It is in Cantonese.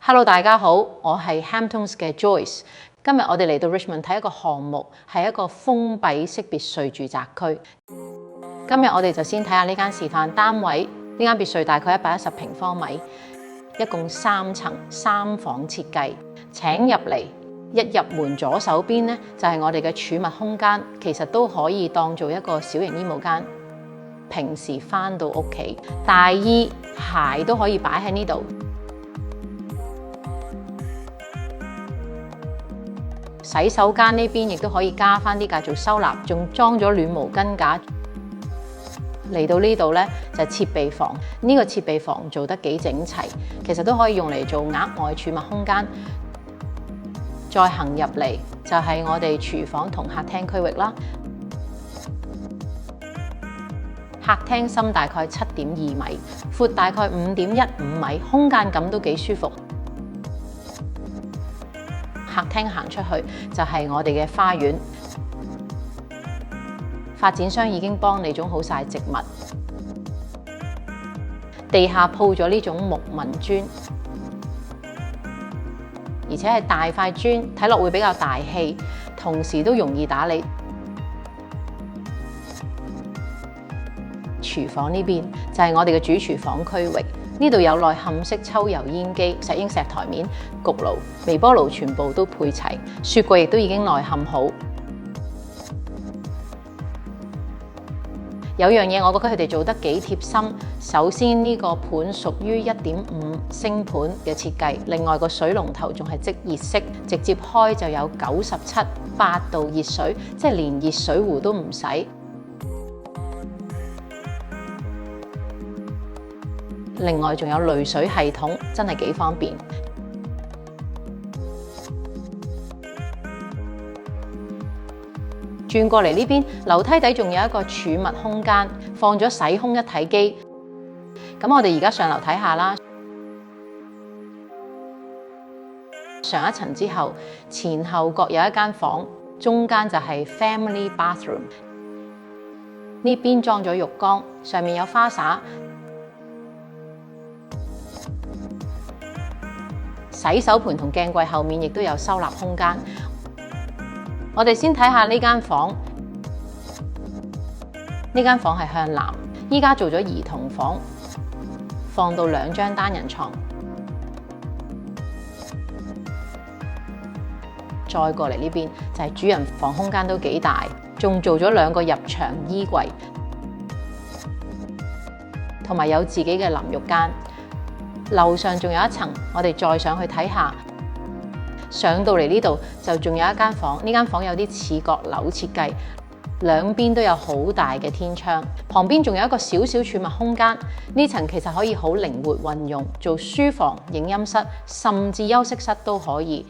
Hello， 大家好，我係 Hamptons 嘅 Joyce。今日我哋嚟到 Richmond 睇一個項目，係一個封閉式別墅住宅區。今日我哋就先睇下呢間示範單位。呢間別墅大概110平方米，一共3層3房設計。請入嚟，一入門左手邊呢，就係我哋嘅儲物空間，其實都可以當做一個小型衣帽間。平時返到屋企，大衣鞋都可以擺喺呢度。洗手間呢邊亦都可以加返啲架做收納，仲裝咗暖毛巾架。嚟到呢度呢，就係設備房，呢個設備房做得幾整齊，其實都可以用嚟做額外儲物空間。再行入嚟就係我哋廚房同客廳區域啦。客廳深大概7.2米，闊大概5.15米，空間感都幾舒服。客廳行出去就係我哋嘅花園，發展商已經幫你種好晒植物，地下鋪咗呢種木紋磚，而且係大塊磚，睇落會比較大氣，同時都容易打理。廚房呢邊就係我哋嘅主廚房區域，呢度有內嵌式抽油煙機、石英石台面、焗爐、微波爐全部都配齊，雪櫃亦都已經內嵌好。有樣嘢我覺得佢哋做得幾貼心，首先呢個盤屬於1.5升盤嘅設計，另外個水龍頭仲係即熱式，直接開就有97.8度熱水，即係連熱水壺都唔使。另外仲有濾水系統，真係幾方便。轉過嚟呢邊，樓梯底仲有一個儲物空間，放咗洗空一體機。咁我哋而家上樓睇下啦。上一層之後，前後各有一間房，中間就係 family bathroom。呢邊裝咗浴缸，上面有花灑。洗手盆同鏡櫃後面亦都有收納空間。我哋先睇下呢間房，呢間房係向南，依家做咗兒童房，放到2張單人床。再過嚟呢邊就係主人房，空間都幾大，仲做咗2個入牆衣櫃，同埋有自己嘅淋浴間。樓上仲有一層，我哋再上去睇下。上到嚟呢度就仲有一間房，呢間房有啲似閣樓設計，兩邊都有好大嘅天窗，旁邊仲有一個小小儲物空間。呢層其實可以好靈活運用，做書房、影音室，甚至休息室都可以。